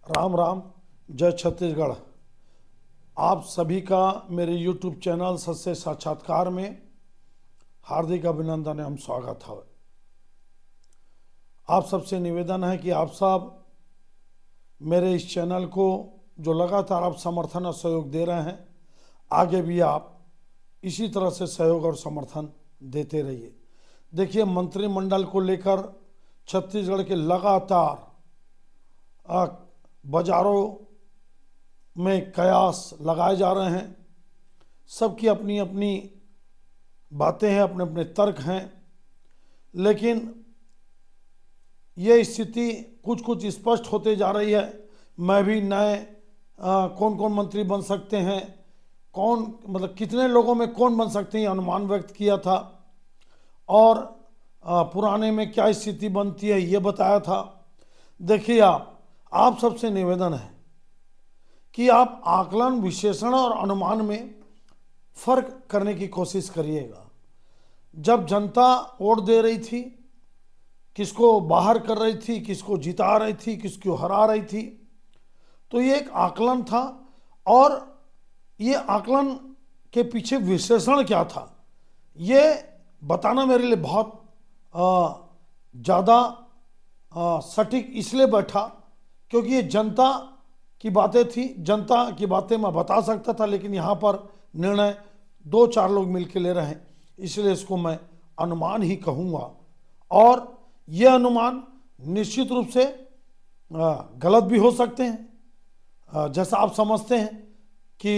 राम राम। जय छत्तीसगढ़। आप सभी का मेरे YouTube चैनल सत्य साक्षात्कार में हार्दिक अभिनंदन एवं स्वागत है। आप सबसे निवेदन है कि आप सब मेरे इस चैनल को जो लगातार आप समर्थन और सहयोग दे रहे हैं, आगे भी आप इसी तरह से सहयोग और समर्थन देते रहिए। देखिए, मंत्रिमंडल को लेकर छत्तीसगढ़ के लगातार बाजारों में कयास लगाए जा रहे हैं। सबकी अपनी अपनी बातें हैं, अपने अपने तर्क हैं, लेकिन ये स्थिति कुछ कुछ स्पष्ट होते जा रही है। मैं भी नए कौन कौन मंत्री बन सकते हैं, कौन मतलब कितने लोगों में कौन बन सकते हैं, अनुमान व्यक्त किया था। और पुराने में क्या स्थिति बनती है ये बताया था। देखिए, आप सबसे निवेदन है कि आप आकलन, विश्लेषण और अनुमान में फर्क करने की कोशिश करिएगा। जब जनता वोट दे रही थी, किसको बाहर कर रही थी, किसको जिता रही थी, किसको हरा रही थी, तो ये एक आकलन था। और ये आकलन के पीछे विश्लेषण क्या था, ये बताना मेरे लिए बहुत ज़्यादा सटीक इसलिए बैठा क्योंकि ये जनता की बातें थी। जनता की बातें मैं बता सकता था, लेकिन यहाँ पर निर्णय 2-4 लोग मिलकर ले रहे हैं, इसलिए इसको मैं अनुमान ही कहूँगा। और ये अनुमान निश्चित रूप से गलत भी हो सकते हैं। जैसा आप समझते हैं कि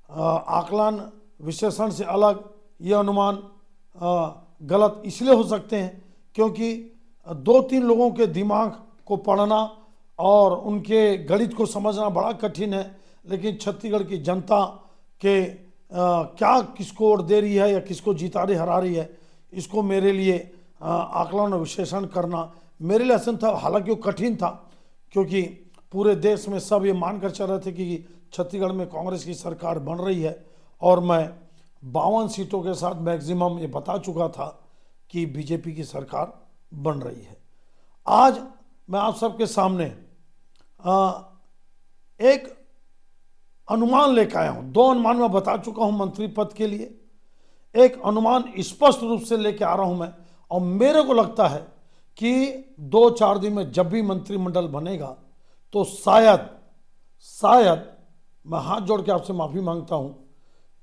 आकलन विश्लेषण से अलग ये अनुमान गलत इसलिए हो सकते हैं क्योंकि 2-3 लोगों के दिमाग को पढ़ना और उनके गणित को समझना बड़ा कठिन है। लेकिन छत्तीसगढ़ की जनता के क्या किसको वोट दे रही है या किसको जिता रही हरा रही है, इसको मेरे लिए आकलन और विश्लेषण करना मेरे लिए आसान था। हालांकि वो कठिन था क्योंकि पूरे देश में सब ये मानकर चल रहे थे कि छत्तीसगढ़ में कांग्रेस की सरकार बन रही है, और मैं 52 सीटों के साथ मैक्सिमम ये बता चुका था कि बीजेपी की सरकार बन रही है। आज मैं आप सबके सामने एक अनुमान लेकर आया हूं। 2 अनुमान मैं बता चुका हूं मंत्री पद के लिए, एक अनुमान स्पष्ट रूप से लेकर आ रहा हूं मैं। और मेरे को लगता है कि 2-4 दिन में जब भी मंत्रिमंडल बनेगा तो शायद मैं हाथ जोड़ के आपसे माफ़ी मांगता हूं,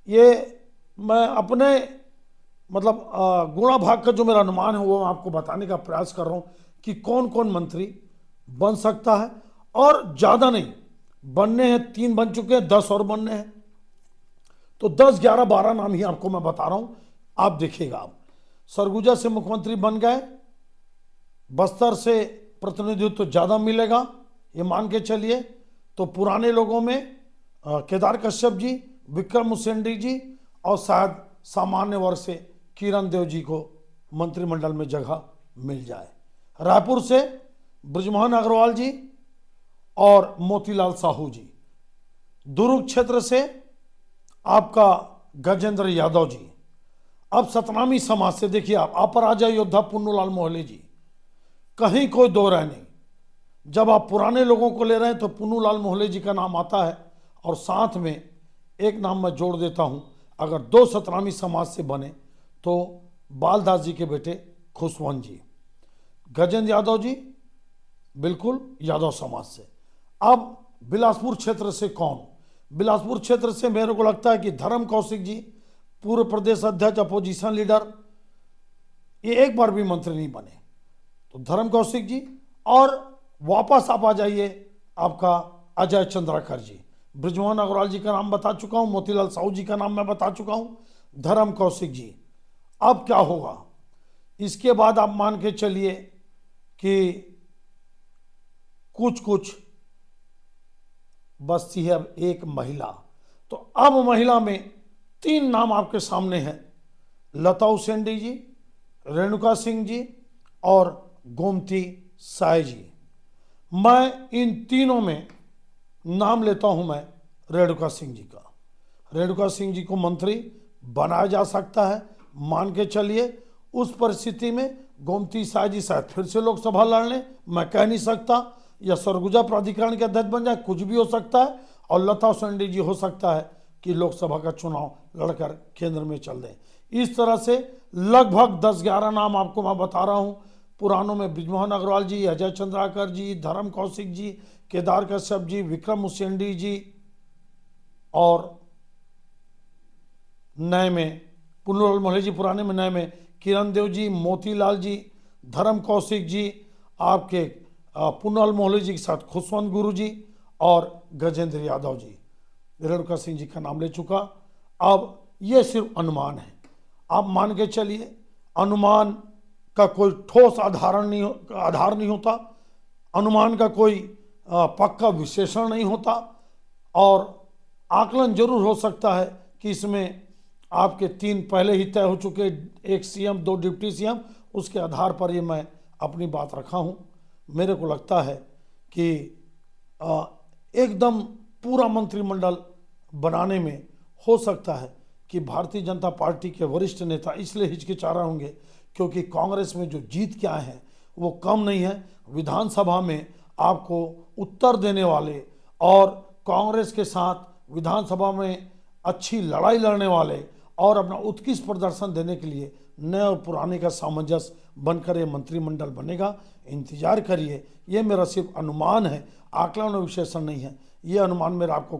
ये मैं अपने मतलब गुणा भाग का जो मेरा अनुमान है वो मैं आपको बताने का प्रयास कर रहा हूं कि कौन कौन मंत्री बन सकता है। और ज़्यादा नहीं बनने हैं, 3 बन चुके हैं, 10 और बनने हैं, तो 10, 11, 12 नाम ही आपको मैं बता रहा हूं। आप देखिएगा, आप सरगुजा से मुख्यमंत्री बन गए, बस्तर से प्रतिनिधित्व तो ज़्यादा मिलेगा ये मान के चलिए। तो पुराने लोगों में केदार कश्यप जी, विक्रम उसेंडी जी और शायद सामान्य वर्ग से किरण देव जी को मंत्रिमंडल में जगह मिल जाए। रायपुर से बृजमोहन अग्रवाल जी और मोतीलाल साहू जी। दुर्ग क्षेत्र से आपका गजेंद्र यादव जी। अब सतनामी समाज से देखिए, आप अपराजय योद्धा पुन्नूलाल मोहले जी, कहीं कोई दो राय नहीं। जब आप पुराने लोगों को ले रहे हैं तो पुन्नूलाल मोहले जी का नाम आता है, और साथ में एक नाम मैं जोड़ देता हूं, अगर 2 सतनामी समाज से बने तो बालदास जी के बेटे खुशवंत जी। गजेंद्र यादव जी बिल्कुल यादव समाज से। अब बिलासपुर क्षेत्र से कौन? बिलासपुर क्षेत्र से मेरे को लगता है कि धर्म कौशिक जी, पूर्व प्रदेश अध्यक्ष, अपोजिशन लीडर, ये एक बार भी मंत्री नहीं बने, तो धर्म कौशिक जी। और वापस आप आ जाइए, आपका अजय चंद्राकर जी। बृजमोहन अग्रवाल जी का नाम बता चुका हूं, मोतीलाल साहू जी का नाम मैं बता चुका हूं, धर्म कौशिक जी। अब क्या होगा इसके बाद? आप मान के चलिए कि कुछ बचती है अब एक महिला। तो अब महिला में 3 नाम आपके सामने हैं, लता उसेंडी जी, रेणुका सिंह जी और गोमती साय जी। मैं इन तीनों में नाम लेता हूं मैं रेणुका सिंह जी का। रेणुका सिंह जी को मंत्री बनाया जा सकता है, मान के चलिए। उस परिस्थिति में गोमती साय जी शायद फिर से लोकसभा लड़ लें, मैं कह नहीं सकता, या सरगुजा प्राधिकरण के अध्यक्ष बन जाए, कुछ भी हो सकता है। और लता उसेंडी जी हो सकता है कि लोकसभा का चुनाव लड़कर केंद्र में चल दें। इस तरह से लगभग 10-11 नाम आपको मैं बता रहा हूं। पुरानों में बृजमोहन अग्रवाल जी, अजय चंद्राकर जी, धर्म कौशिक जी, केदार कश्यप जी, विक्रम उसेंडी जी, और नए में पुन्नूलाल मोहल्ले जी, पुराने में नए में किरण देव जी, मोतीलाल जी, धर्म कौशिक जी, आपके पुन्नूलाल मोहल्ले जी के साथ खुशवंत गुरु जी और गजेंद्र यादव जी। रेणुका सिंह जी का नाम ले चुका। अब ये सिर्फ अनुमान है, आप मान के चलिए। अनुमान का कोई ठोस आधार नहीं होता, अनुमान का कोई पक्का विश्लेषण नहीं होता, और आकलन जरूर हो सकता है कि इसमें आपके 3 पहले ही तय हो चुके, 1 सीएम 2 डिप्टी सीएम, उसके आधार पर ये मैं अपनी बात रखा हूँ। मेरे को लगता है कि एकदम पूरा मंत्रिमंडल बनाने में हो सकता है कि भारतीय जनता पार्टी के वरिष्ठ नेता इसलिए हिचकिचा रहे होंगे क्योंकि कांग्रेस में जो जीत के आए हैं वो कम नहीं है। विधानसभा में आपको उत्तर देने वाले और कांग्रेस के साथ विधानसभा में अच्छी लड़ाई लड़ने वाले और अपना उत्कृष्ट प्रदर्शन देने के लिए नए और पुराने का सामंजस्य बनकर ये मंत्रिमंडल बनेगा। इंतजार करिए। ये मेरा सिर्फ अनुमान है, आकलन और विश्लेषण नहीं है। ये अनुमान मेरा आपको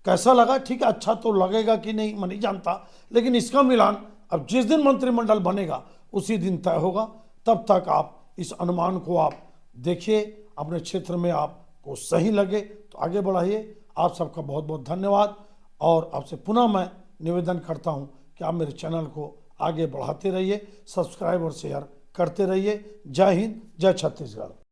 कैसा लगा, ठीक है, अच्छा तो लगेगा कि नहीं मैं नहीं जानता, लेकिन इसका मिलान अब जिस दिन मंत्रिमंडल बनेगा उसी दिन तय होगा। तब तक आप इस अनुमान को आप देखिए, अपने क्षेत्र में आपको सही लगे तो आगे बढ़ाइए। आप सबका बहुत बहुत धन्यवाद, और आपसे पुनः मैं निवेदन करता हूं कि आप मेरे चैनल को आगे बढ़ाते रहिए, सब्सक्राइब और शेयर करते रहिए। जय हिंद, जय छत्तीसगढ़।